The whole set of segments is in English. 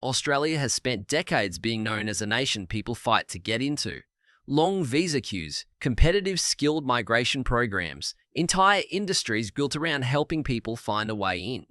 Australia has spent decades being known as a nation people fight to get into. Long visa queues, competitive skilled migration programs, entire industries built around helping people find a way in.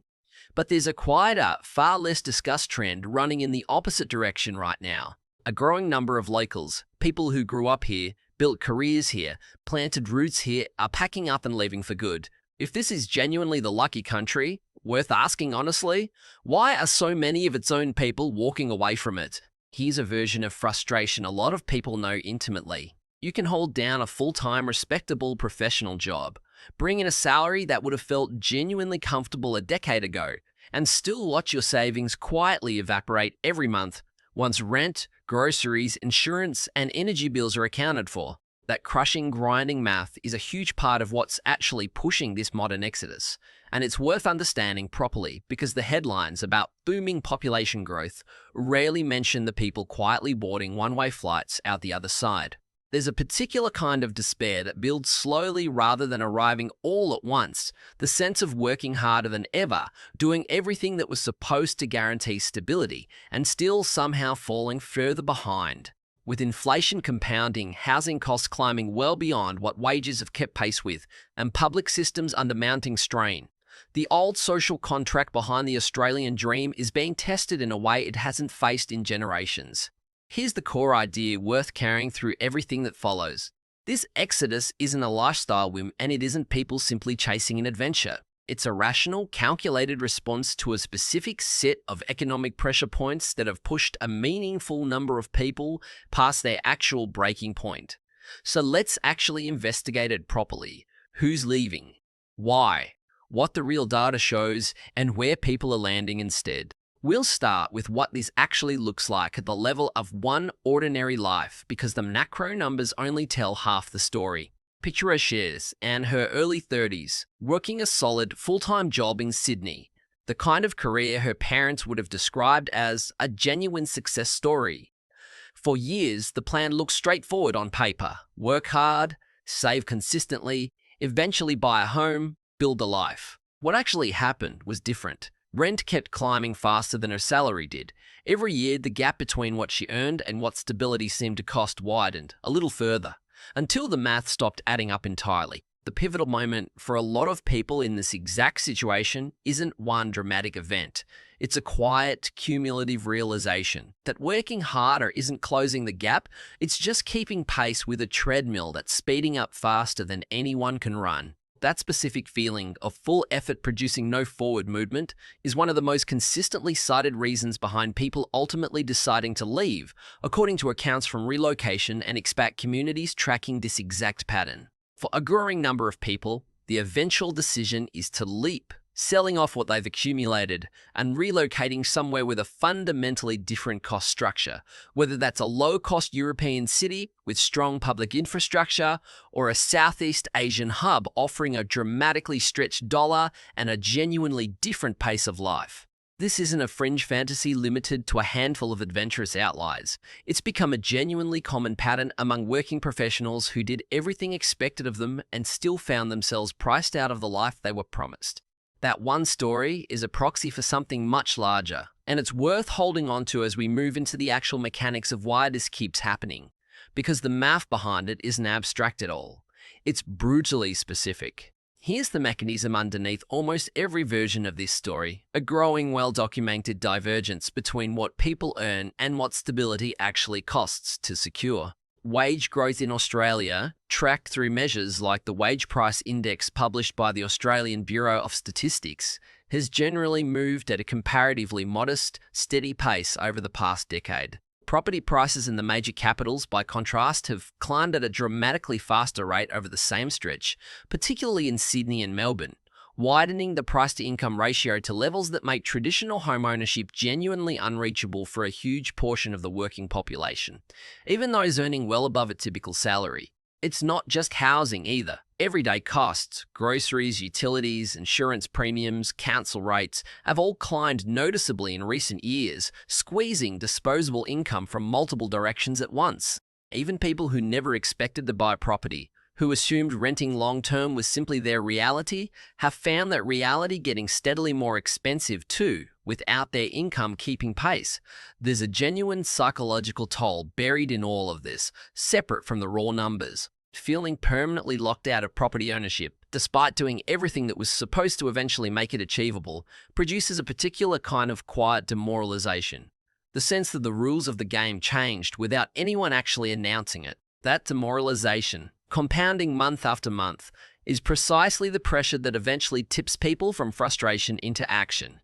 But there's a quieter, far less discussed trend running in the opposite direction right now. A growing number of locals, people who grew up here, built careers here, planted roots here, are packing up and leaving for good. If this is genuinely the lucky country, worth asking honestly, why are so many of its own people walking away from it? Here's a version of frustration a lot of people know intimately. You can hold down a full-time, respectable professional job, bring in a salary that would have felt genuinely comfortable a decade ago, and still watch your savings quietly evaporate every month once rent, groceries, insurance, and energy bills are accounted for. That crushing, grinding math is a huge part of what's actually pushing this modern exodus, and it's worth understanding properly because the headlines about booming population growth rarely mention the people quietly boarding one-way flights out the other side. There's a particular kind of despair that builds slowly rather than arriving all at once, the sense of working harder than ever, doing everything that was supposed to guarantee stability, and still somehow falling further behind. With inflation compounding, housing costs climbing well beyond what wages have kept pace with, and public systems under mounting strain, the old social contract behind the Australian dream is being tested in a way it hasn't faced in generations. Here's the core idea worth carrying through everything that follows. This exodus isn't a lifestyle whim, and it isn't people simply chasing an adventure. It's a rational, calculated response to a specific set of economic pressure points that have pushed a meaningful number of people past their actual breaking point. So let's actually investigate it properly. Who's leaving? Why? What the real data shows, and where people are landing instead. We'll start with what this actually looks like at the level of one ordinary life, because the macro numbers only tell half the story. Picture Ashes and her early 30s, working a solid full-time job in Sydney, the kind of career her parents would have described as a genuine success story. For years, the plan looked straightforward on paper. Work hard, save consistently, eventually buy a home, build a life. What actually happened was different. Rent kept climbing faster than her salary did. Every year, the gap between what she earned and what stability seemed to cost widened a little further, until the math stopped adding up entirely. The pivotal moment for a lot of people in this exact situation isn't one dramatic event. It's a quiet, cumulative realization that working harder isn't closing the gap, it's just keeping pace with a treadmill that's speeding up faster than anyone can run. That specific feeling of full effort producing no forward movement is one of the most consistently cited reasons behind people ultimately deciding to leave, according to accounts from relocation and expat communities tracking this exact pattern. For a growing number of people, the eventual decision is to leap, selling off what they've accumulated and relocating somewhere with a fundamentally different cost structure, whether that's a low-cost European city with strong public infrastructure or a Southeast Asian hub offering a dramatically stretched dollar and a genuinely different pace of life. This isn't a fringe fantasy limited to a handful of adventurous outliers. It's become a genuinely common pattern among working professionals who did everything expected of them and still found themselves priced out of the life they were promised. That one story is a proxy for something much larger, and it's worth holding on to as we move into the actual mechanics of why this keeps happening, because the math behind it isn't abstract at all. It's brutally specific. Here's the mechanism underneath almost every version of this story, a growing, well-documented divergence between what people earn and what stability actually costs to secure. Wage growth in Australia, tracked through measures like the Wage Price Index published by the Australian Bureau of Statistics, has generally moved at a comparatively modest, steady pace over the past decade. Property prices in the major capitals, by contrast, have climbed at a dramatically faster rate over the same stretch, particularly in Sydney and Melbourne, widening the price-to-income ratio to levels that make traditional home ownership genuinely unreachable for a huge portion of the working population, even those earning well above a typical salary. It's not just housing either. Everyday costs, groceries, utilities, insurance premiums, council rates have all climbed noticeably in recent years, squeezing disposable income from multiple directions at once. Even people who never expected to buy property, who assumed renting long-term was simply their reality, have found that reality getting steadily more expensive too, without their income keeping pace. There's a genuine psychological toll buried in all of this, separate from the raw numbers. Feeling permanently locked out of property ownership, despite doing everything that was supposed to eventually make it achievable, produces a particular kind of quiet demoralization. The sense that the rules of the game changed without anyone actually announcing it. That demoralization, compounding month after month, is precisely the pressure that eventually tips people from frustration into action.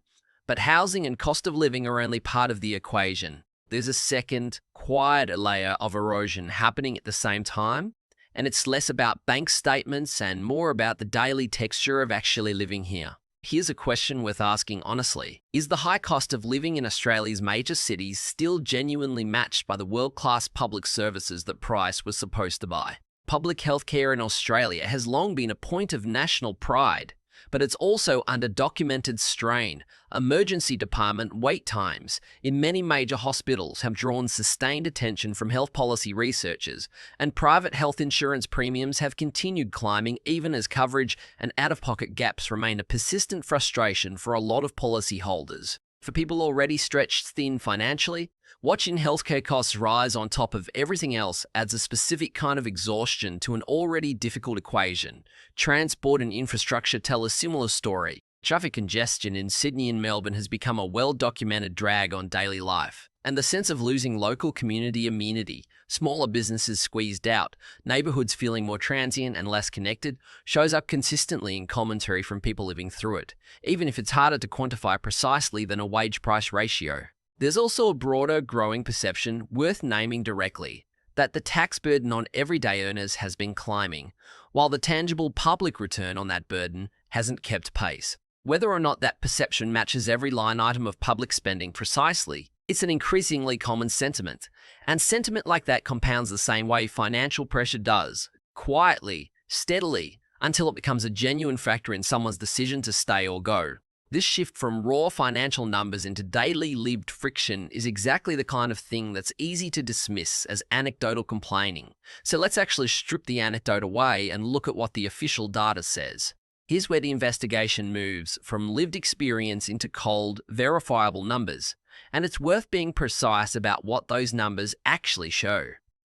But housing and cost of living are only part of the equation. There's a second, quieter layer of erosion happening at the same time, and it's less about bank statements and more about the daily texture of actually living here. Here's a question worth asking honestly. Is the high cost of living in Australia's major cities still genuinely matched by the world-class public services that Price was supposed to buy? Public healthcare in Australia has long been a point of national pride, but it's also under documented strain. Emergency department wait times in many major hospitals have drawn sustained attention from health policy researchers, and private health insurance premiums have continued climbing even as coverage and out-of-pocket gaps remain a persistent frustration for a lot of policyholders. For people already stretched thin financially, watching healthcare costs rise on top of everything else adds a specific kind of exhaustion to an already difficult equation. Transport and infrastructure tell a similar story. Traffic congestion in Sydney and Melbourne has become a well-documented drag on daily life, and the sense of losing local community amenity, smaller businesses squeezed out, neighbourhoods feeling more transient and less connected, shows up consistently in commentary from people living through it, even if it's harder to quantify precisely than a wage-price ratio. There's also a broader, growing perception, worth naming directly, that the tax burden on everyday earners has been climbing, while the tangible public return on that burden hasn't kept pace. Whether or not that perception matches every line item of public spending precisely, it's an increasingly common sentiment, and sentiment like that compounds the same way financial pressure does, quietly, steadily, until it becomes a genuine factor in someone's decision to stay or go. This shift from raw financial numbers into daily lived friction is exactly the kind of thing that's easy to dismiss as anecdotal complaining. So let's actually strip the anecdote away and look at what the official data says. Here's where the investigation moves from lived experience into cold, verifiable numbers, and it's worth being precise about what those numbers actually show.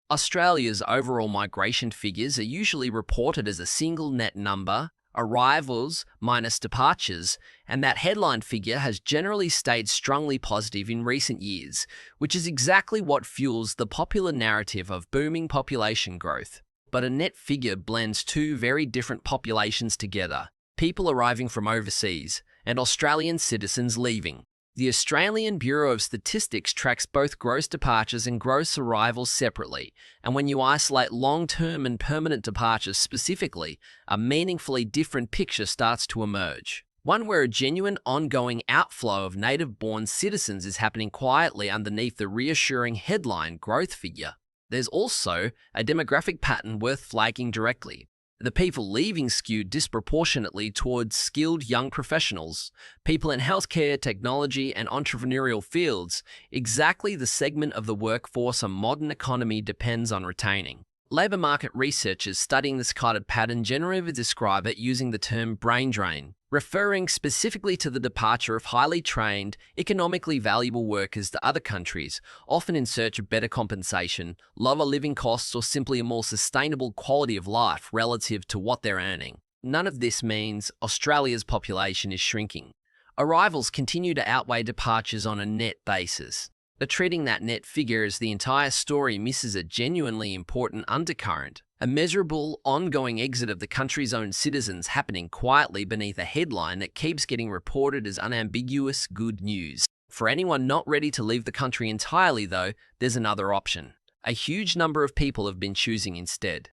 Australia's overall migration figures are usually reported as a single net number, arrivals minus departures, and that headline figure has generally stayed strongly positive in recent years, which is exactly what fuels the popular narrative of booming population growth. But a net figure blends two very different populations together, people arriving from overseas and Australian citizens leaving. The Australian Bureau of Statistics tracks both gross departures and gross arrivals separately, and when you isolate long-term and permanent departures specifically, a meaningfully different picture starts to emerge. One where a genuine ongoing outflow of native-born citizens is happening quietly underneath the reassuring headline growth figure. There's also a demographic pattern worth flagging directly. The people leaving skew disproportionately towards skilled young professionals, people in healthcare, technology, and entrepreneurial fields, exactly the segment of the workforce a modern economy depends on retaining. Labour market researchers studying this kind of pattern generally describe it using the term brain drain, referring specifically to the departure of highly trained, economically valuable workers to other countries, often in search of better compensation, lower living costs, or simply a more sustainable quality of life relative to what they're earning. None of this means Australia's population is shrinking. Arrivals continue to outweigh departures on a net basis. But treating that net figure as the entire story misses a genuinely important undercurrent, a measurable, ongoing exit of the country's own citizens happening quietly beneath a headline that keeps getting reported as unambiguous good news. For anyone not ready to leave the country entirely, though, there's another option. A huge number of people have been choosing instead.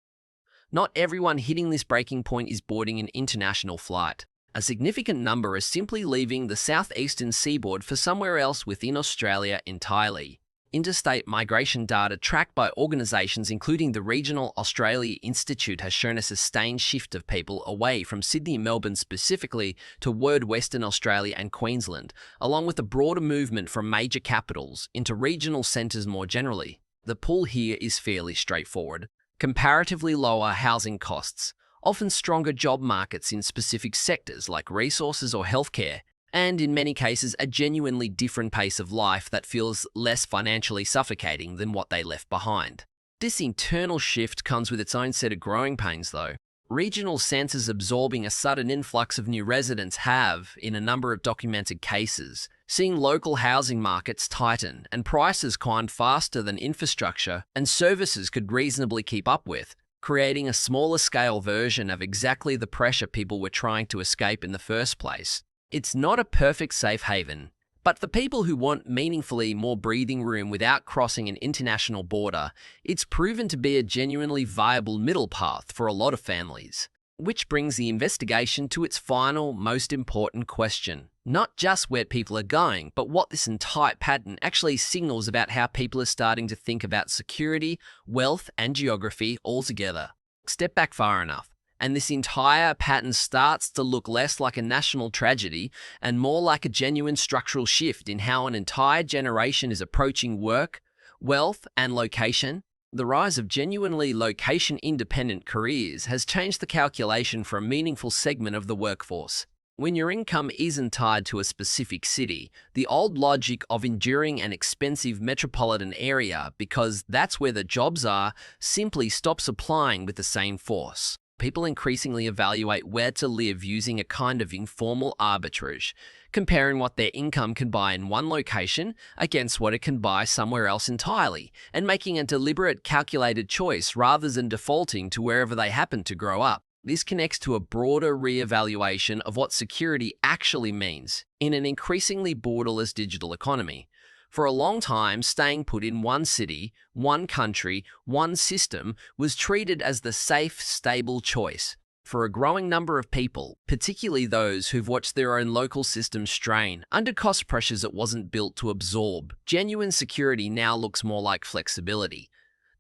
Not everyone hitting this breaking point is boarding an international flight. A significant number are simply leaving the southeastern seaboard for somewhere else within Australia entirely. Interstate migration data tracked by organisations including the Regional Australia Institute has shown a sustained shift of people away from Sydney and Melbourne specifically toward Western Australia and Queensland, along with a broader movement from major capitals into regional centres more generally. The pull here is fairly straightforward. Comparatively lower housing costs, often stronger job markets in specific sectors like resources or healthcare, and in many cases, a genuinely different pace of life that feels less financially suffocating than what they left behind. This internal shift comes with its own set of growing pains, though. Regional centres absorbing a sudden influx of new residents have, in a number of documented cases, seen local housing markets tighten and prices climb faster than infrastructure and services could reasonably keep up with, creating a smaller scale version of exactly the pressure people were trying to escape in the first place. It's not a perfect safe haven, but for people who want meaningfully more breathing room without crossing an international border, it's proven to be a genuinely viable middle path for a lot of families. Which brings the investigation to its final, most important question. Not just where people are going, but what this entire pattern actually signals about how people are starting to think about security, wealth, and geography altogether. Step back far enough, and this entire pattern starts to look less like a national tragedy and more like a genuine structural shift in how an entire generation is approaching work, wealth, and location. The rise of genuinely location-independent careers has changed the calculation for a meaningful segment of the workforce. When your income isn't tied to a specific city, the old logic of enduring an expensive metropolitan area because that's where the jobs are simply stops applying with the same force. People increasingly evaluate where to live using a kind of informal arbitrage, comparing what their income can buy in one location against what it can buy somewhere else entirely, and making a deliberate, calculated choice rather than defaulting to wherever they happen to grow up. This connects to a broader re-evaluation of what security actually means in an increasingly borderless digital economy. For a long time, staying put in one city, one country, one system was treated as the safe, stable choice. For a growing number of people, particularly those who've watched their own local systems strain under cost pressures it wasn't built to absorb, genuine security now looks more like flexibility.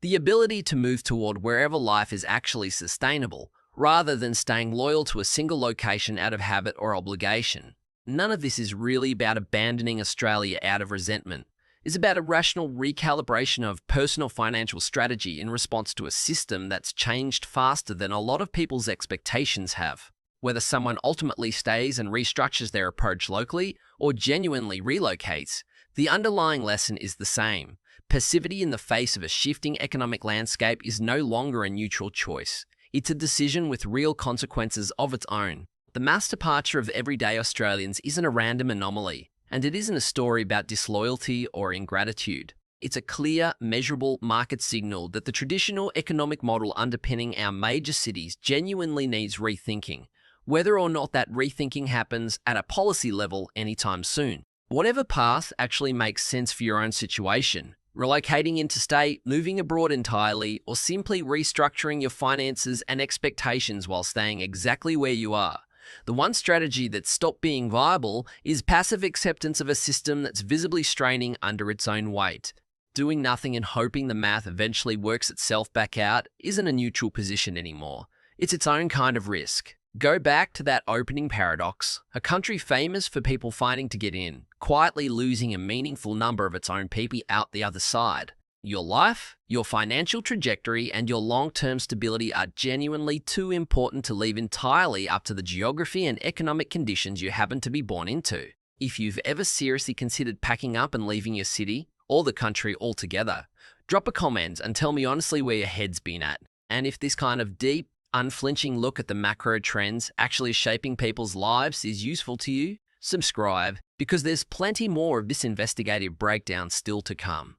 The ability to move toward wherever life is actually sustainable, rather than staying loyal to a single location out of habit or obligation. None of this is really about abandoning Australia out of resentment. It's about a rational recalibration of personal financial strategy in response to a system that's changed faster than a lot of people's expectations have. Whether someone ultimately stays and restructures their approach locally or genuinely relocates, the underlying lesson is the same. Passivity in the face of a shifting economic landscape is no longer a neutral choice. It's a decision with real consequences of its own. The mass departure of everyday Australians isn't a random anomaly, and it isn't a story about disloyalty or ingratitude. It's a clear, measurable market signal that the traditional economic model underpinning our major cities genuinely needs rethinking, whether or not that rethinking happens at a policy level anytime soon. Whatever path actually makes sense for your own situation, relocating interstate, moving abroad entirely, or simply restructuring your finances and expectations while staying exactly where you are. The one strategy that's stopped being viable is passive acceptance of a system that's visibly straining under its own weight. Doing nothing and hoping the math eventually works itself back out isn't a neutral position anymore. It's its own kind of risk. Go back to that opening paradox, a country famous for people fighting to get in, quietly losing a meaningful number of its own people out the other side. Your life, your financial trajectory, and your long-term stability are genuinely too important to leave entirely up to the geography and economic conditions you happen to be born into. If you've ever seriously considered packing up and leaving your city, or the country altogether, drop a comment and tell me honestly where your head's been at. And if this kind of deep, unflinching look at the macro trends actually shaping people's lives is useful to you, subscribe, because there's plenty more of this investigative breakdown still to come.